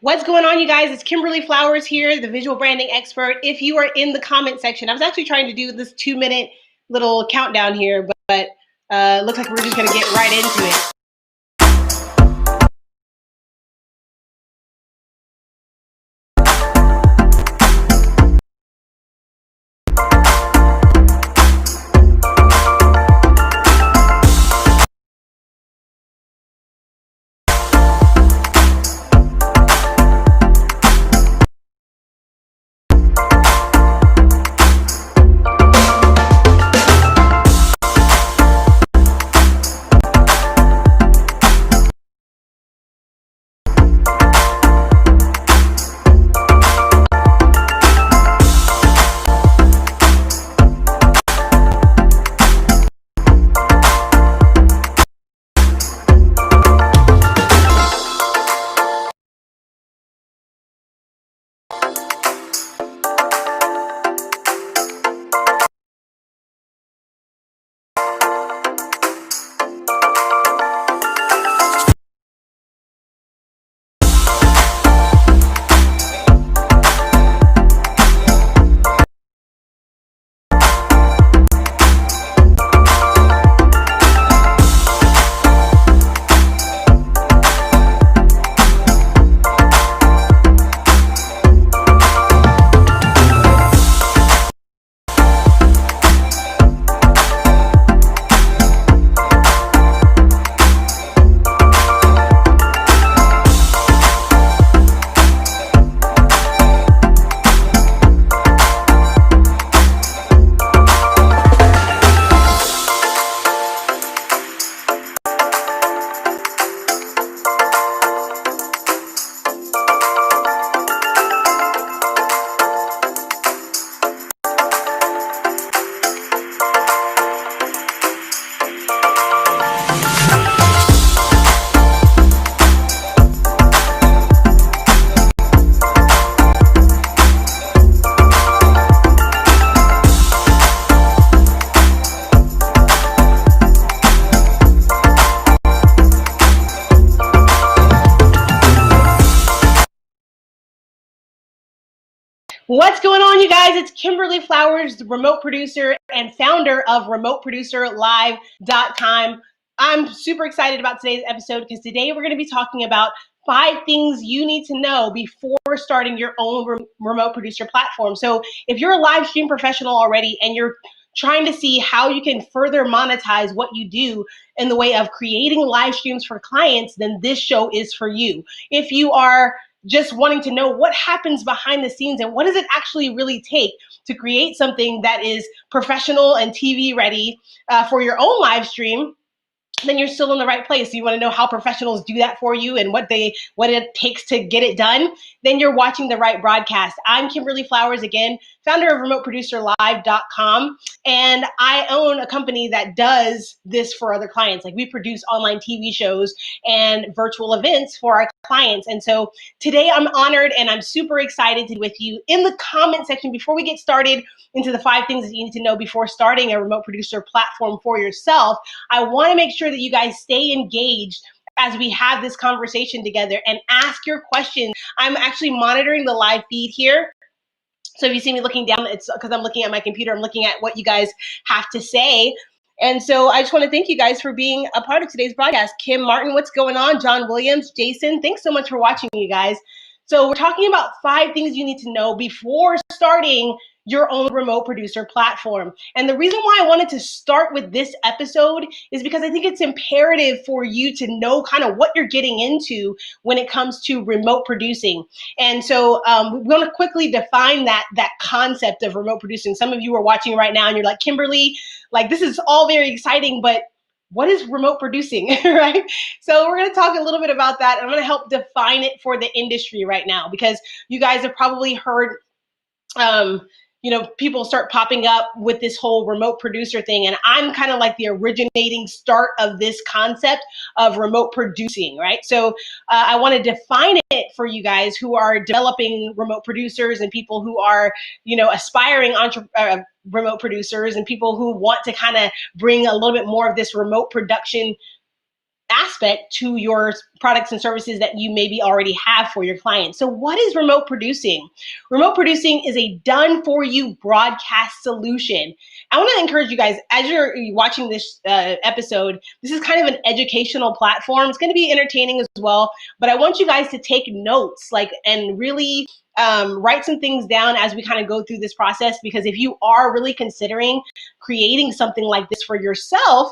What's going on, you guys? It's Kimberly Flowers here, the visual branding expert. If you are in the comment section, I was actually trying to do this 2-minute little countdown here, but looks like we're just going to get right into it. What's going on, you guys? It's Kimberly Flowers, the remote producer and founder of remoteproducerlive.com. I'm super excited about today's episode because today we're going to be talking about 5 things you need to know before starting your own remote producer platform. So if you're a live stream professional already and you're trying to see how you can further monetize what you do in the way of creating live streams for clients, then this show is for you. If you are just wanting to know what happens behind the scenes and what does it actually really take to create something that is professional and TV ready for your own live stream, then you're still in the right place. You want to know how professionals do that for you and what it takes to get it done, then you're watching the right broadcast. I'm Kimberly Flowers, again, founder of remoteproducerlive.com, and I own a company that does this for other clients. Like, we produce online TV shows and virtual events for our clients. And so today I'm honored and I'm super excited to be with you. In the comment section, before we get started into the 5 things that you need to know before starting a remote producer platform for yourself, I want to make sure that you guys stay engaged as we have this conversation together and ask your questions. I'm actually monitoring the live feed here. So if you see me looking down, it's because I'm looking at my computer. I'm looking at what you guys have to say. And so I just want to thank you guys for being a part of today's broadcast. Kim Martin, what's going on? John Williams, Jason, thanks so much for watching, you guys. So we're talking about 5 things you need to know before starting your own remote producer platform. And the reason why I wanted to start with this episode is because I think it's imperative for you to know kind of what you're getting into when it comes to remote producing. And so we want to quickly define that concept of remote producing. Some of you are watching right now and you're like, Kimberly, like, this is all very exciting, but what is remote producing, right? So we're going to talk a little bit about that. I'm going to help define it for the industry right now, because you guys have probably heard people start popping up with this whole remote producer thing. And I'm kind of like the originating start of this concept of remote producing, right? So I want to define it for you guys who are developing remote producers and people who are, aspiring remote producers and people who want to kind of bring a little bit more of this remote production aspect to your products and services that you maybe already have for your clients. So what is remote producing? Remote producing is a done-for-you broadcast solution. I want to encourage you guys, as you're watching this episode, this is kind of an educational platform. It's going to be entertaining as well, but I want you guys to take notes, and really write some things down as we kind of go through this process, because if you are really considering creating something like this for yourself,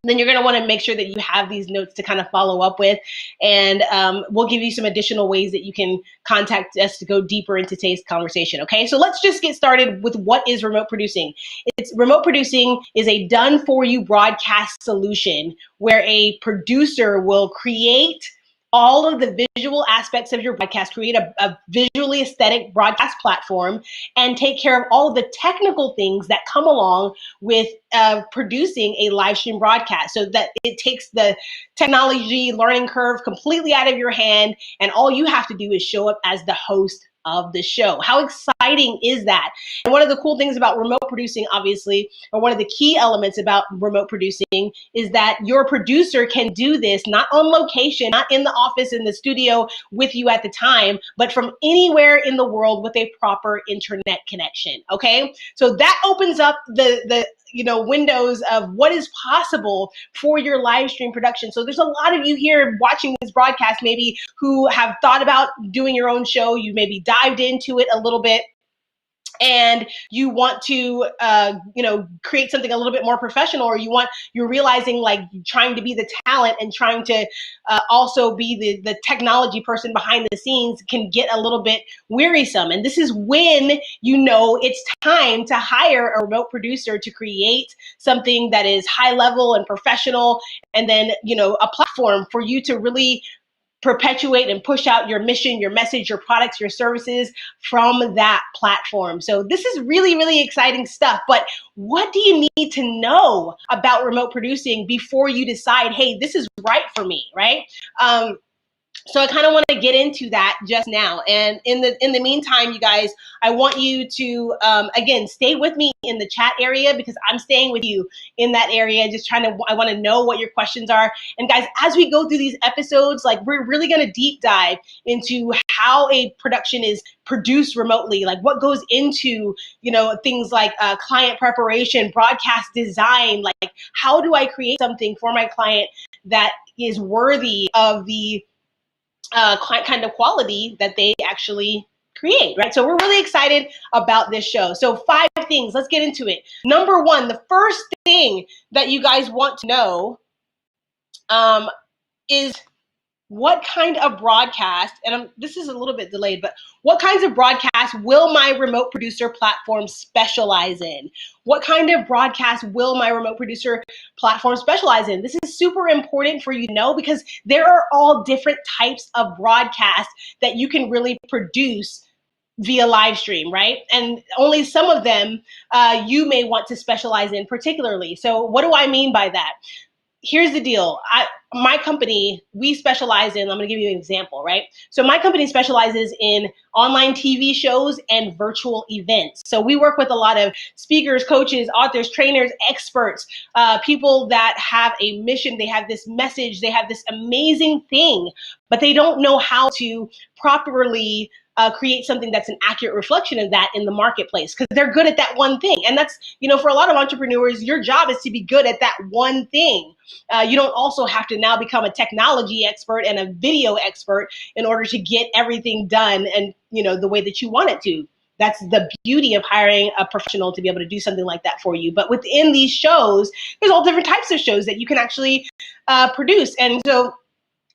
then you're going to want to make sure that you have these notes to kind of follow up with. And we'll give you some additional ways that you can contact us to go deeper into today's conversation. Okay, so let's just get started with what is remote producing. Remote producing is a done-for-you broadcast solution where a producer will create all of the visual aspects of your broadcast, create a visually aesthetic broadcast platform, and take care of all of the technical things that come along with producing a live stream broadcast, so that it takes the technology learning curve completely out of your hand, and all you have to do is show up as the host of the show. How exciting is that? And one of the cool things about remote producing, obviously, or one of the key elements about remote producing, is that your producer can do this not on location, not in the office, in the studio with you at the time, but from anywhere in the world with a proper internet connection. Okay, so that opens up the windows of what is possible for your live stream production. So there's a lot of you here watching this broadcast maybe who have thought about doing your own show. You maybe dived into it a little bit, and you want to create something a little bit more professional, or you're realizing, like, trying to be the talent and trying to also be the technology person behind the scenes can get a little bit wearisome. And this is when it's time to hire a remote producer to create something that is high level and professional, and then a platform for you to really perpetuate and push out your mission, your message, your products, your services from that platform. So this is really, really exciting stuff. But what do you need to know about remote producing before you decide, hey, this is right for me, right? So I kind of want to get into that just now. And in the meantime, you guys, I want you to, again, stay with me in the chat area, because I'm staying with you in that area. I want to know what your questions are. And guys, as we go through these episodes, we're really going to deep dive into how a production is produced remotely, like what goes into, things like client preparation, broadcast design, like how do I create something for my client that is worthy of the kind of quality that they actually create, right? So we're really excited about this show. So 5 things, let's get into it. Number 1, the first thing that you guys want to know is what kind of broadcast, and this is a little bit delayed, but what kinds of broadcasts will my remote producer platform specialize in? What kind of broadcast will my remote producer platform specialize in? This is super important for you to know, because there are all different types of broadcasts that you can really produce via live stream, right? And only some of them you may want to specialize in particularly. So what do I mean by that? Here's the deal. My company, we specialize in, I'm going to give you an example, right? So my company specializes in online TV shows and virtual events. So we work with a lot of speakers, coaches, authors, trainers, experts, people that have a mission, they have this message, they have this amazing thing, but they don't know how to properly create something that's an accurate reflection of that in the marketplace, because they're good at that one thing. And that's, for a lot of entrepreneurs, your job is to be good at that one thing. You don't also have to now become a technology expert and a video expert in order to get everything done and, the way that you want it to. That's the beauty of hiring a professional to be able to do something like that for you. But within these shows, there's all different types of shows that you can actually produce. And so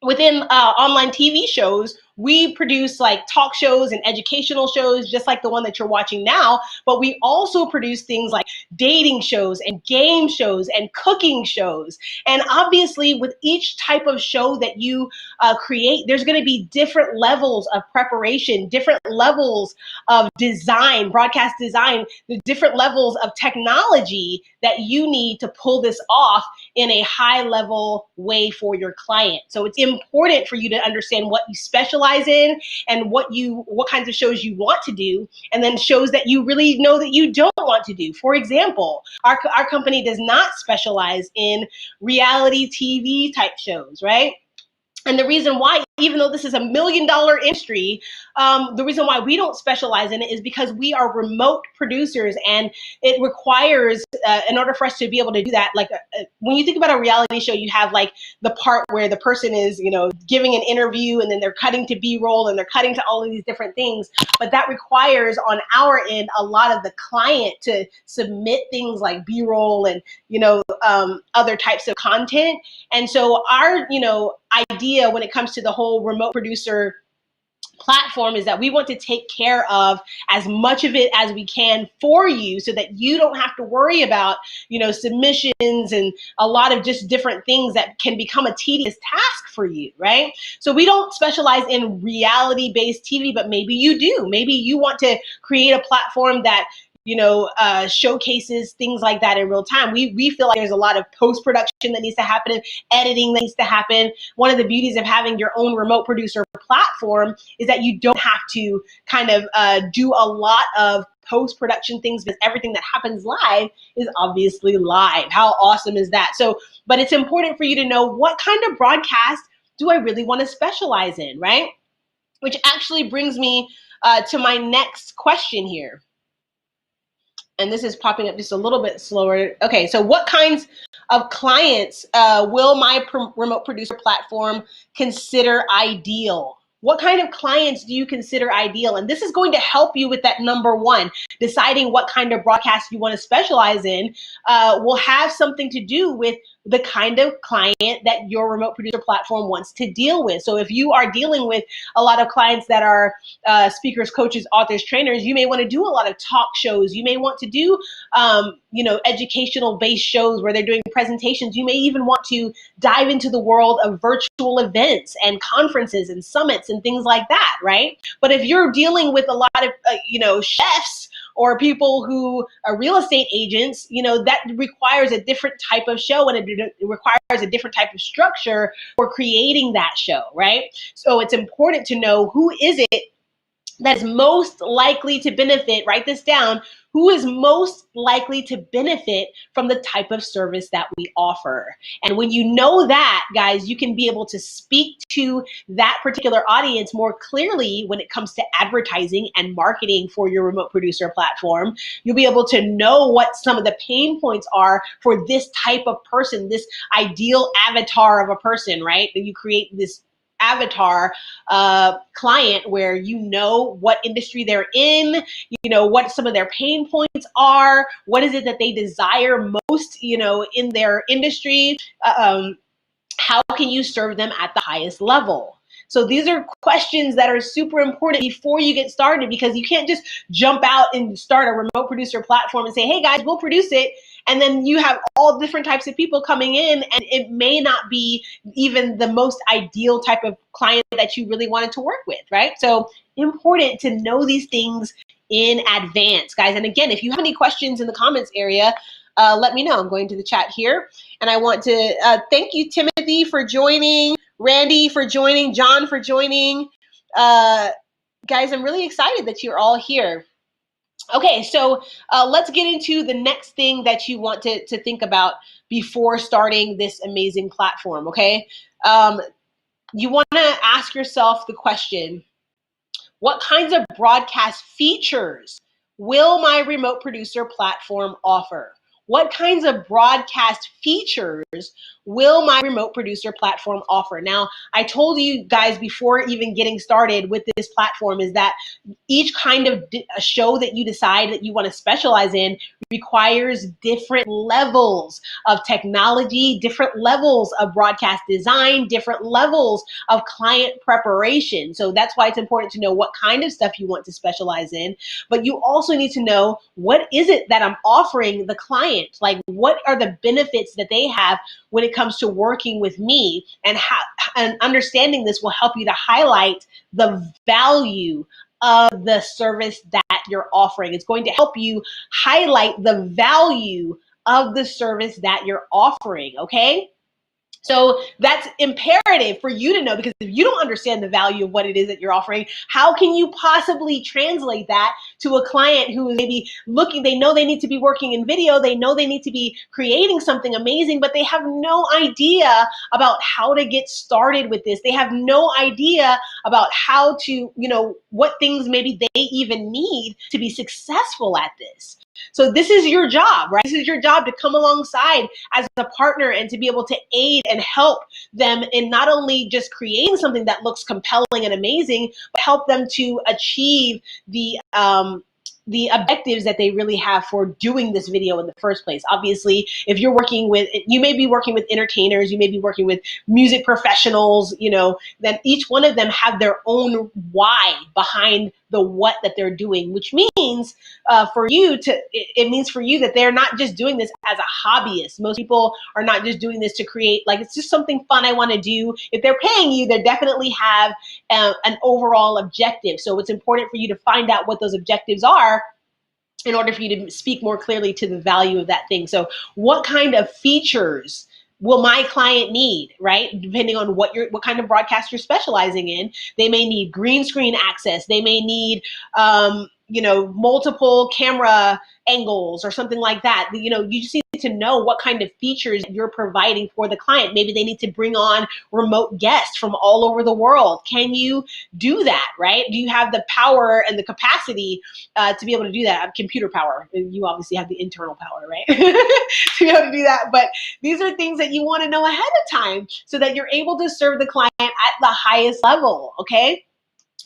within online TV shows, we produce like talk shows and educational shows, just like the one that you're watching now. But we also produce things like dating shows and game shows and cooking shows. And obviously, with each type of show that you create, there's going to be different levels of preparation, different levels of design, broadcast design, the different levels of technology that you need to pull this off in a high level way for your client. So it's important for you to understand what you specialize specialize in and what kinds of shows you want to do, and then shows that you really know that you don't want to do. For example, our company does not specialize in reality TV type shows, right? And the reason why, even though this is $1 million industry, the reason why we don't specialize in it is because we are remote producers, and it requires, in order for us to be able to do that, like when you think about a reality show, you have like the part where the person is, giving an interview, and then they're cutting to B-roll, and they're cutting to all of these different things. But that requires on our end a lot of the client to submit things like B-roll and other types of content. And so our idea when it comes to the whole remote producer platform is that we want to take care of as much of it as we can for you, so that you don't have to worry about submissions and a lot of just different things that can become a tedious task for you, right? So we don't specialize in reality based TV, but maybe you do. Maybe you want to create a platform that showcases things like that in real time. We feel like there's a lot of post-production that needs to happen, editing that needs to happen. One of the beauties of having your own remote producer platform is that you don't have to kind of do a lot of post-production things, because everything that happens live is obviously live. How awesome is that? So, but it's important for you to know, what kind of broadcast do I really want to specialize in, right? Which actually brings me to my next question here. And this is popping up just a little bit slower. Okay, so what kinds of clients will my remote producer platform consider ideal? What kind of clients do you consider ideal? And this is going to help you with that number one. Deciding what kind of broadcast you want to specialize in will have something to do with the kind of client that your remote producer platform wants to deal with. So if you are dealing with a lot of clients that are speakers, coaches, authors, trainers, you may want to do a lot of talk shows. You may want to do, educational based shows where they're doing presentations. You may even want to dive into the world of virtual events and conferences and summits and things like that, right? But if you're dealing with a lot of, chefs or people who are real estate agents, that requires a different type of show, and it requires a different type of structure for creating that show, right? So it's important to know who is it that is most likely to benefit. Write this down. Who is most likely to benefit from the type of service that we offer? And when you know that, guys, you can be able to speak to that particular audience more clearly when it comes to advertising and marketing for your remote producer platform. You'll be able to know what some of the pain points are for this type of person, this ideal avatar of a person, right? That you create this avatar client where you know what industry they're in, what some of their pain points are, what is it that they desire most, in their industry. How can you serve them at the highest level? So these are questions that are super important before you get started, because you can't just jump out and start a remote producer platform and say, hey guys, we'll produce it. And then you have all different types of people coming in, and it may not be even the most ideal type of client that you really wanted to work with, right? So important to know these things in advance, guys. And again, if you have any questions in the comments area, let me know. I'm going to the chat here. And I want to thank you, Timothy, for joining, Randy for joining, John for joining. Guys, I'm really excited that you're all here. Okay, so let's get into the next thing that you want to think about before starting this amazing platform, okay? You want to ask yourself the question, what kinds of broadcast features will my remote producer platform offer? What kinds of broadcast features will my remote producer platform offer? Now, I told you guys before even getting started with this platform is that each kind of show that you decide that you want to specialize in requires different levels of technology, different levels of broadcast design, different levels of client preparation. So that's why it's important to know what kind of stuff you want to specialize in. But you also need to know, what is it that I'm offering the client? Like, what are the benefits that they have when it comes to working with me? And understanding this will help you to highlight the value of the service that you're offering. It's going to help you highlight the value of the service that you're offering, okay? So that's imperative for you to know, because if you don't understand the value of what it is that you're offering, how can you possibly translate that to a client who is maybe looking, they know they need to be working in video, they know they need to be creating something amazing, but they have no idea about how to get started with this. They have no idea about how to, what things maybe they even need to be successful at this. So this is your job, right? This is your job to come alongside as a partner and to be able to aid and help them in not only just creating something that looks compelling and amazing, but help them to achieve the objectives that they really have for doing this video in the first place. Obviously, if you're working with, you may be working with entertainers, you may be working with music professionals, then each one of them have their own why behind the what that they're doing, which means it means for you that they're not just doing this as a hobbyist. Most people are not just doing this to create, like, it's just something fun I want to do. If they're paying you, they definitely have an overall objective. So it's important for you to find out what those objectives are in order for you to speak more clearly to the value of that thing. So what kind of features will my client need, right? Depending on what kind of broadcast you're specializing in. They may need green screen access. They may need, multiple camera angles or something like that. You just need to know what kind of features you're providing for the client. Maybe they need to bring on remote guests from all over the world. Can you do that, right? Do you have the power and the capacity to be able to do that? Computer power. You obviously have the internal power, right? To be able to do that. But these are things that you want to know ahead of time so that you're able to serve the client at the highest level, okay?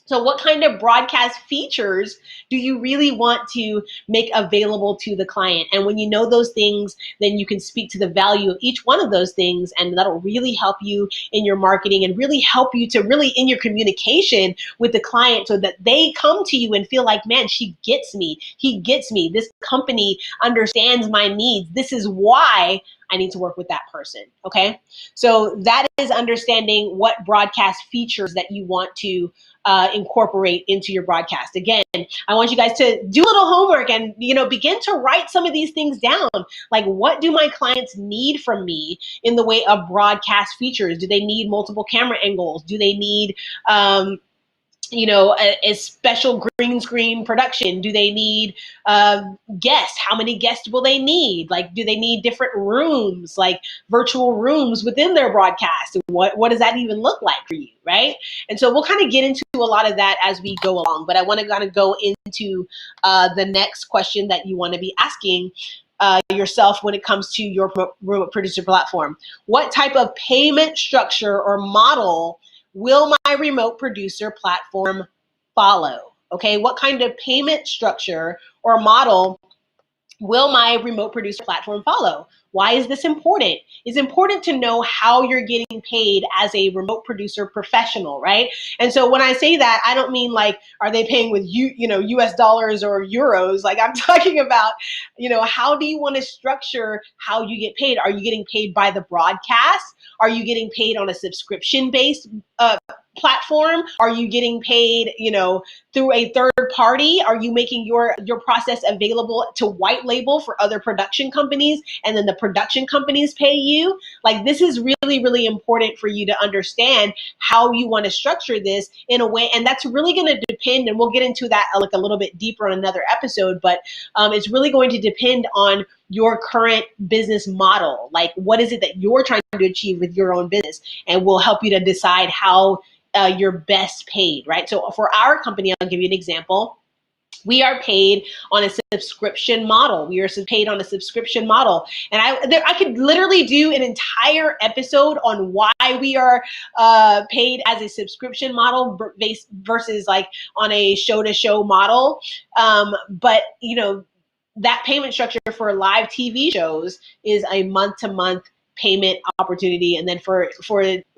So what kind of broadcast features do you really want to make available to the client? And when you know those things, then you can speak to the value of each one of those things, and that'll really help you in your marketing and really help you to really in your communication with the client so that they come to you and feel like, man, she gets me. He gets me. This company understands my needs. This is why I need to work with that person, okay? So that is understanding what broadcast features that you want to incorporate into your broadcast. Again, I want you guys to do a little homework and, begin to write some of these things down. Like, what do my clients need from me in the way of broadcast features? Do they need multiple camera angles? Do they need, a special green screen production? Do they need guests? How many guests will they need? Like, do they need different rooms, like virtual rooms within their broadcast? What does that even look like for you, right? And so we'll kind of get into a lot of that as we go along. But I want to kind of go into the next question that you want to be asking yourself when it comes to your remote producer platform. What type of payment structure or model will my remote producer platform follow? Okay, what kind of payment structure or model will my remote producer platform follow? Why is this important? It's important to know how you're getting paid as a remote producer professional, right? And so when I say that, I don't mean like, are they paying with US dollars or euros? Like, I'm talking about, how do you want to structure how you get paid? Are you getting paid by the broadcast? Are you getting paid on a subscription-based platform? Are you getting paid, through a third party? Are you making your process available to white label for other production companies, and then the production companies pay you? Like, this is really, really important for you to understand how you want to structure this in a way. And that's really going to depend, and we'll get into that like a little bit deeper on another episode, but it's really going to depend on your current business model. Like, what is it that you're trying to achieve with your own business? And we'll help you to decide how you're best paid, right? So for our company, I'll give you an example. We are paid on a subscription model. We are paid on a subscription model. And I could literally do an entire episode on why we are paid as a subscription model versus like on a show-to-show model. But, that payment structure for live TV shows is a month-to-month payment opportunity. And then for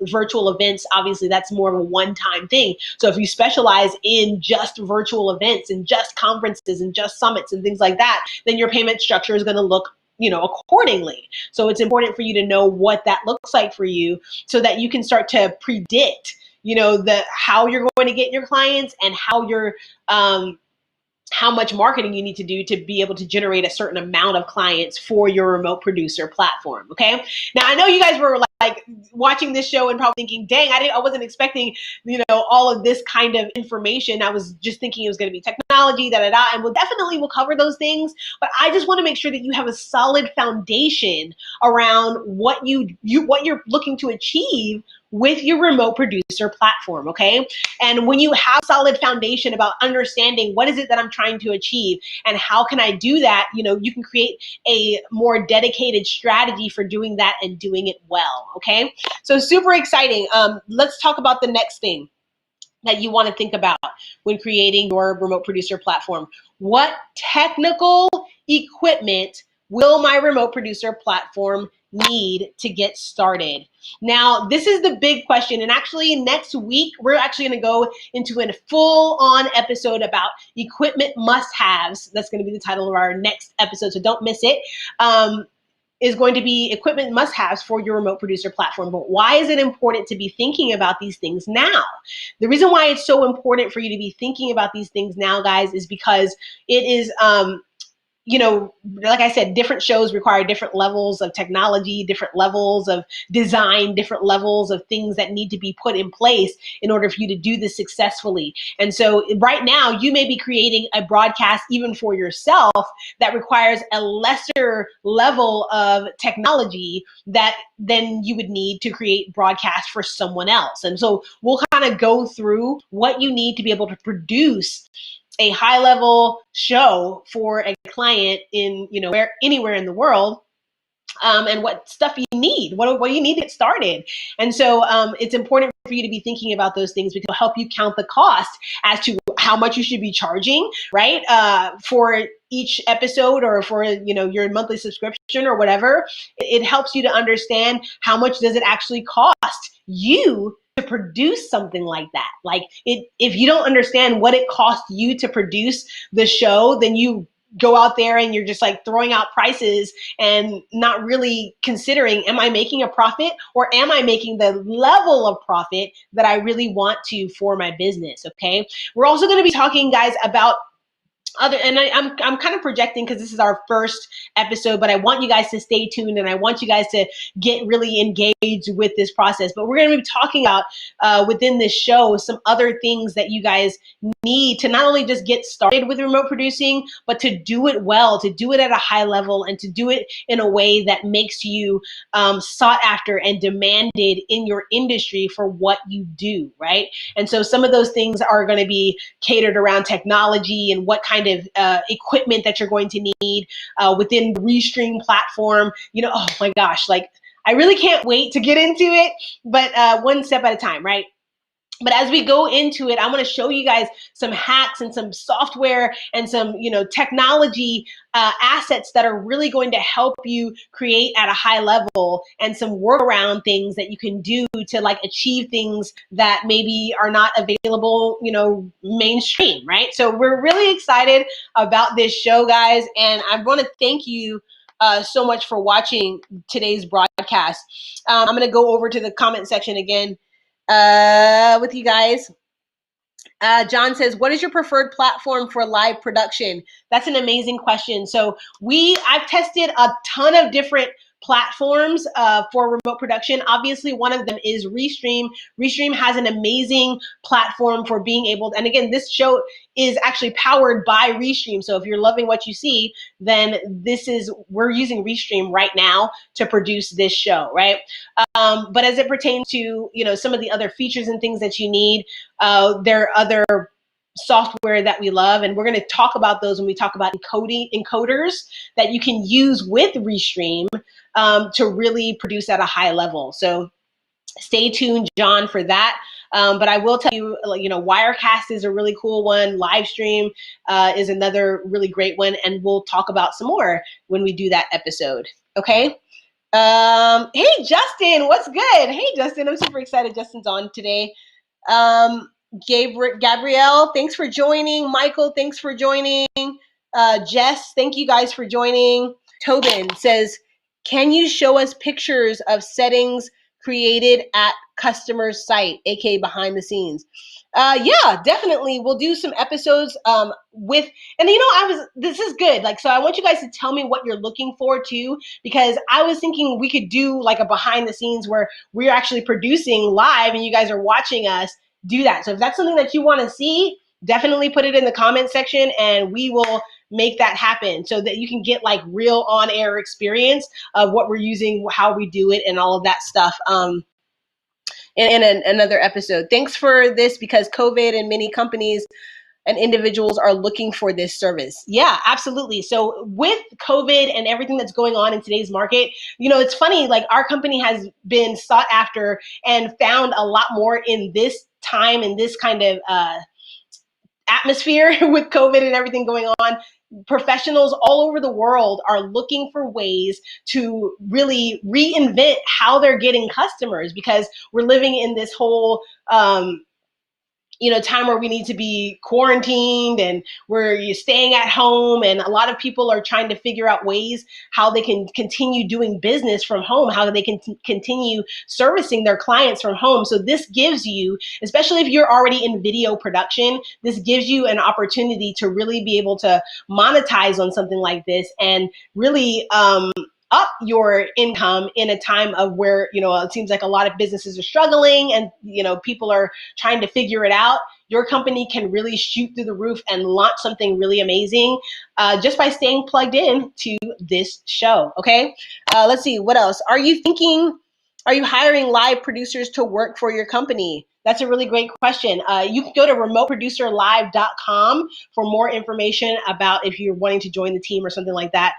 virtual events, obviously that's more of a one-time thing. So if you specialize in just virtual events and just conferences and just summits and things like that, then your payment structure is going to look accordingly. So it's important for you to know what that looks like for you so that you can start to predict, how you're going to get your clients and how much marketing you need to do to be able to generate a certain amount of clients for your remote producer platform. Okay. Now I know you guys were like like watching this show and probably thinking, dang, I wasn't expecting, all of this kind of information. I was just thinking it was going to be technology, and we'll cover those things. But I just want to make sure that you have a solid foundation around what you're looking to achieve with your remote producer platform, okay? And when you have solid foundation about understanding what is it that I'm trying to achieve and how can I do that, you can create a more dedicated strategy for doing that and doing it well, okay? So super exciting. Let's talk about the next thing that you want to think about when creating your remote producer platform. What technical equipment will my remote producer platform need to get started? Now, this is the big question. And actually next week, we're actually going to go into a full-on episode about equipment must-haves. That's going to be the title of our next episode, so don't miss it. Is going to be equipment must-haves for your remote producer platform. But why is it important to be thinking about these things now? The reason why it's so important for you to be thinking about these things now, guys, is because it is, like I said, different shows require different levels of technology, different levels of design, different levels of things that need to be put in place in order for you to do this successfully. And so right now, you may be creating a broadcast even for yourself that requires a lesser level of technology that then you would need to create broadcasts for someone else. And so we'll kind of go through what you need to be able to produce a high level show for a client in, anywhere in the world, and what stuff you need, what do you need to get started. And so it's important for you to be thinking about those things because it'll help you count the cost as to how much you should be charging, right? For each episode or for, your monthly subscription or whatever. It helps you to understand how much does it actually cost you to produce something like that. Like if you don't understand what it costs you to produce the show, then you go out there and you're just like throwing out prices and not really considering, am I making a profit or am I making the level of profit that I really want to for my business? Okay. We're also going to be talking, guys, about I'm kind of projecting because this is our first episode, but I want you guys to stay tuned and I want you guys to get really engaged with this process. But we're going to be talking about within this show some other things that you guys need to not only just get started with remote producing, but to do it well, to do it at a high level, and to do it in a way that makes you sought after and demanded in your industry for what you do, right? And so some of those things are going to be catered around technology and what kind of equipment that you're going to need within the Restream platform. Oh my gosh, like I really can't wait to get into it, but one step at a time, right? But as we go into it, I'm going to show you guys some hacks and some software and some, technology assets that are really going to help you create at a high level, and some workaround things that you can do to like achieve things that maybe are not available, mainstream, right? So we're really excited about this show, guys. And I want to thank you so much for watching today's broadcast. I'm going to go over to the comment section again with you guys. John says, what is your preferred platform for live production? That's an amazing question. So I've tested a ton of different platforms for remote production. Obviously, one of them is Restream. Restream has an amazing platform for being able to, and again, this show is actually powered by Restream. So if you're loving what you see, then we're using Restream right now to produce this show, right? But as it pertains to, some of the other features and things that you need, there are other software that we love, and we're going to talk about those when we talk about encoders that you can use with Restream to really produce at a high level. So stay tuned, John, for that. But I will tell you, Wirecast is a really cool one. Livestream is another really great one, and we'll talk about some more when we do that episode. Okay. Hey, Justin, what's good? Hey, Justin, I'm super excited Justin's on today. Gabrielle, thanks for joining. Michael, thanks for joining. Jess, thank you guys for joining. Tobin says, can you show us pictures of settings created at customer's site, aka behind the scenes. Yeah, definitely. We'll do some episodes with, and this is good. Like, so I want you guys to tell me what you're looking for too, because I was thinking we could do like a behind the scenes where we're actually producing live and you guys are watching us do that. So if that's something that you want to see, definitely put it in the comment section and we will make that happen so that you can get like real on-air experience of what we're using, how we do it, and all of that stuff in another episode. Thanks for this, because COVID and many companies and individuals are looking for this service. Yeah, absolutely. So with COVID and everything that's going on in today's market, it's funny, like our company has been sought after and found a lot more in this time, in this kind of atmosphere with COVID and everything going on. Professionals all over the world are looking for ways to really reinvent how they're getting customers, because we're living in this whole time where we need to be quarantined and you're staying at home, and a lot of people are trying to figure out ways how they can continue doing business from home, how they can continue servicing their clients from home. So this gives you, especially if you're already in video production, this gives you an opportunity to really be able to monetize on something like this and really up your income in a time of where, it seems like a lot of businesses are struggling and, people are trying to figure it out. Your company can really shoot through the roof and launch something really amazing just by staying plugged in to this show. Okay. Let's see. What else? Are you hiring live producers to work for your company? That's a really great question. You can go to remoteproducerlive.com for more information about if you're wanting to join the team or something like that.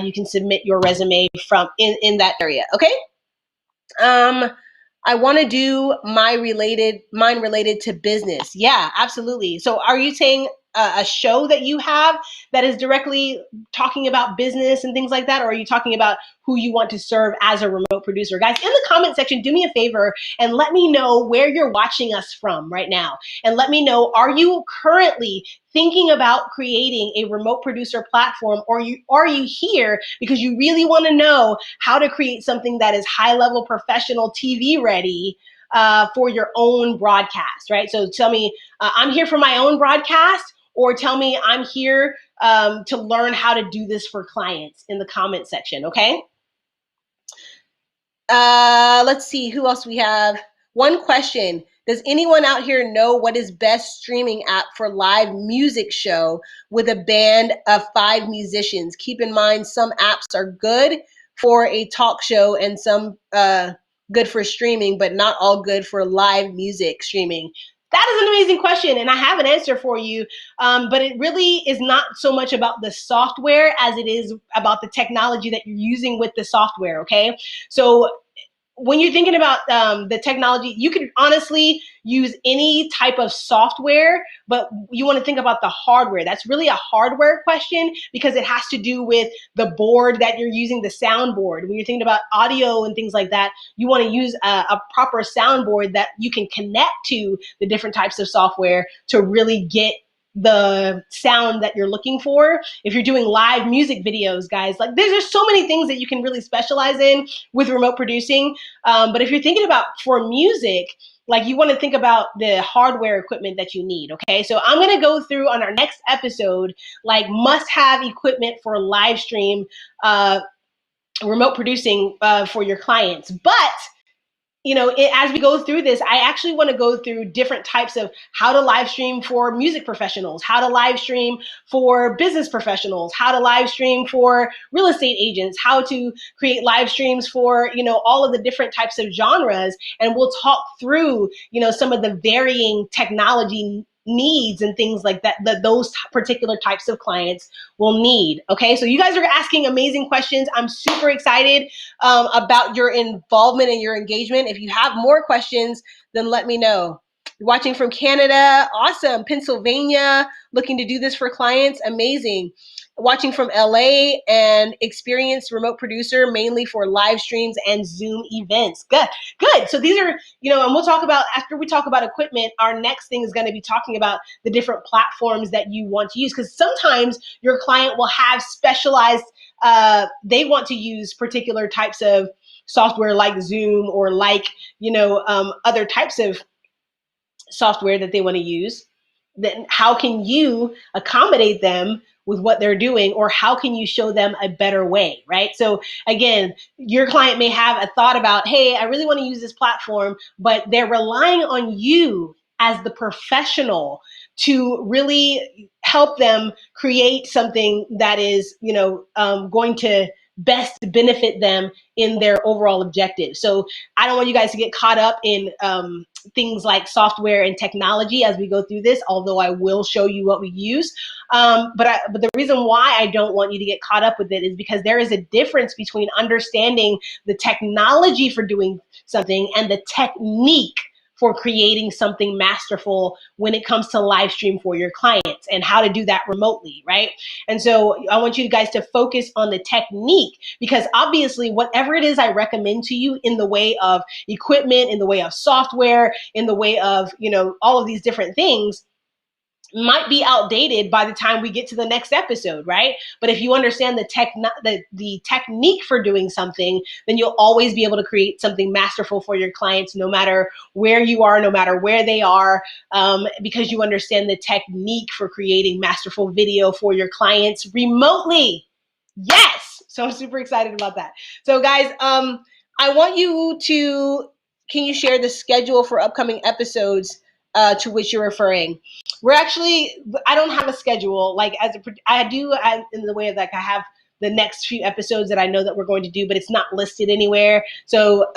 You can submit your resume from in that area. Okay. I want to do mine related to business. Yeah, absolutely. So are you saying a show that you have that is directly talking about business and things like that? Or are you talking about who you want to serve as a remote producer? Guys, in the comment section, do me a favor and let me know where you're watching us from right now. And let me know, are you currently thinking about creating a remote producer platform, or are you here because you really want to know how to create something that is high-level professional TV ready for your own broadcast, right? So tell me, I'm here for my own broadcast, or tell me I'm here to learn how to do this for clients in the comment section, okay? Let's see, who else we have? One question. Does anyone out here know what is best streaming app for live music show with a band of 5 musicians? Keep in mind, some apps are good for a talk show and some good for streaming, but not all good for live music streaming. That is an amazing question, and I have an answer for you, but it really is not so much about the software as it is about the technology that you're using with the software, okay? So when you're thinking about the technology, you could honestly use any type of software, but you want to think about the hardware. That's really a hardware question because it has to do with the board that you're using, the soundboard. When you're thinking about audio and things like that, you want to use a proper soundboard that you can connect to the different types of software to really get the sound that you're looking for. If you're doing live music videos, guys, like there's so many things that you can really specialize in with remote producing. But if you're thinking about for music, like you want to think about the hardware equipment that you need, okay? So I'm going to go through on our next episode, like must-have equipment for live stream remote producing for your clients. But as we go through this, I actually want to go through different types of how to live stream for music professionals, how to live stream for business professionals, how to live stream for real estate agents, how to create live streams for, all of the different types of genres. And we'll talk through, some of the varying technology needs and things like that those particular types of clients will need. Okay, so you guys are asking amazing questions. I'm super excited about your involvement and your engagement. If you have more questions, then let me know. Watching from Canada, awesome. Pennsylvania, looking to do this for clients, amazing. Watching from LA, and experienced remote producer, mainly for live streams and Zoom events. Good. So these are, and we'll talk about, after we talk about equipment, our next thing is going to be talking about the different platforms that you want to use, because sometimes your client will have specialized, they want to use particular types of software like Zoom or like, other types of software that they want to use, then how can you accommodate them with what they're doing, or how can you show them a better way, right? So again, your client may have a thought about, hey, I really want to use this platform, but they're relying on you as the professional to really help them create something that is, going to best benefit them in their overall objective. So I don't want you guys to get caught up in things like software and technology as we go through this, although I will show you what we use. But the reason why I don't want you to get caught up with it is because there is a difference between understanding the technology for doing something and the technique for creating something masterful when it comes to live stream for your clients and how to do that remotely, right? And so I want you guys to focus on the technique, because obviously whatever it is I recommend to you in the way of equipment, in the way of software, in the way of, all of these different things, might be outdated by the time we get to the next episode, right? But if you understand the technique for doing something, then you'll always be able to create something masterful for your clients, no matter where you are, no matter where they are, because you understand the technique for creating masterful video for your clients remotely. Yes! So I'm super excited about that. So guys, I want you to, can you share the schedule for upcoming episodes to which you're referring? I don't have a schedule. Like in the way of like I have the next few episodes that I know that we're going to do, but it's not listed anywhere. So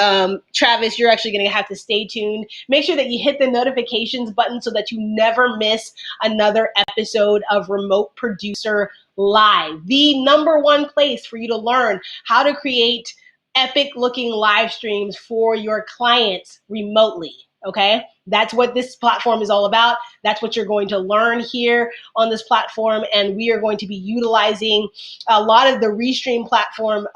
Travis, you're actually going to have to stay tuned. Make sure that you hit the notifications button so that you never miss another episode of Remote Producer Live, the #1 place for you to learn how to create epic looking live streams for your clients remotely. Okay, that's what this platform is all about. That's what you're going to learn here on this platform. And we are going to be utilizing a lot of the Restream platform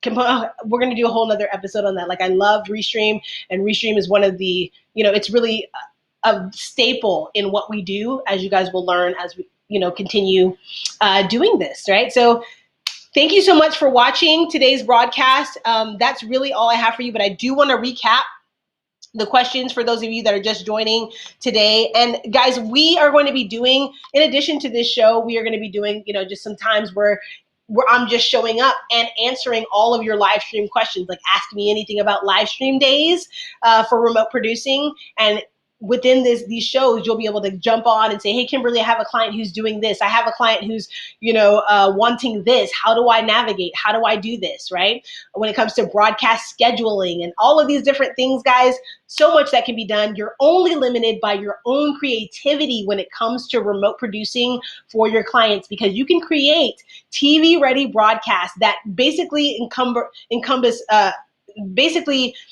component. We're going to do a whole nother episode on that. Like, I love Restream, and Restream is one of the, it's really a staple in what we do, as you guys will learn as we, continue doing this, right? So thank you so much for watching today's broadcast. That's really all I have for you, but I do want to recap the questions for those of you that are just joining today. And guys, we are going to be doing, in addition to this show, we are going to be doing, just some times where I'm just showing up and answering all of your live stream questions, like ask me anything about live stream days for remote producing. And within these shows, you'll be able to jump on and say, hey, Kimberly, I have a client who's doing this. I have a client who's, wanting this. How do I navigate? How do I do this, right? When it comes to broadcast scheduling and all of these different things, guys, so much that can be done. You're only limited by your own creativity when it comes to remote producing for your clients, because you can create TV-ready broadcasts that basically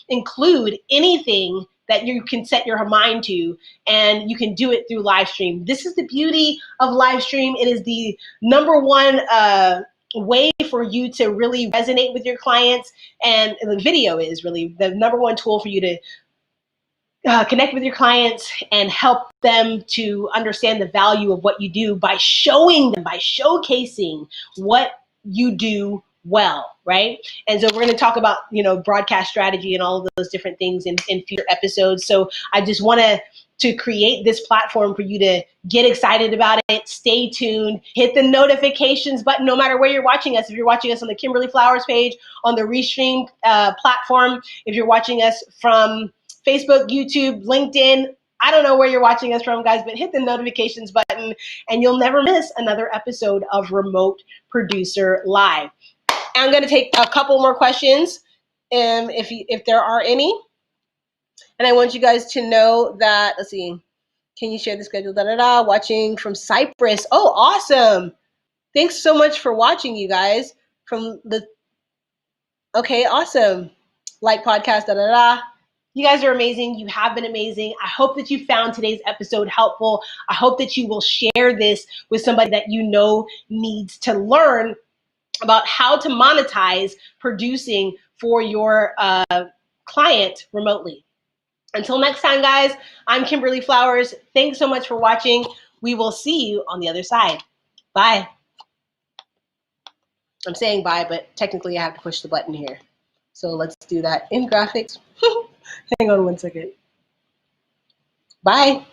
include anything that you can set your mind to, and you can do it through live stream. This is the beauty of live stream. It is the #1 way for you to really resonate with your clients, and the video is really the #1 tool for you to connect with your clients and help them to understand the value of what you do by showing them, by showcasing what you do well, right? And so we're going to talk about, broadcast strategy and all of those different things in future episodes. So I just want to create this platform for you to get excited about it. Stay tuned. Hit the notifications button no matter where you're watching us. If you're watching us on the Kimberly Flowers page, on the Restream platform, if you're watching us from Facebook, YouTube, LinkedIn, I don't know where you're watching us from, guys, but hit the notifications button and you'll never miss another episode of Remote Producer Live. I'm going to take a couple more questions if there are any. And I want you guys to know that, let's see, can you share the schedule? Watching from Cyprus. Oh, awesome. Thanks so much for watching, you guys. Okay, awesome. Like podcast, You guys are amazing. You have been amazing. I hope that you found today's episode helpful. I hope that you will share this with somebody that you know needs to learn about how to monetize producing for your client remotely. Until next time, guys, I'm Kimberly Flowers. Thanks so much for watching. We will see you on the other side. Bye. I'm saying bye, but technically I have to push the button here. So let's do that in graphics. Hang on one second. Bye.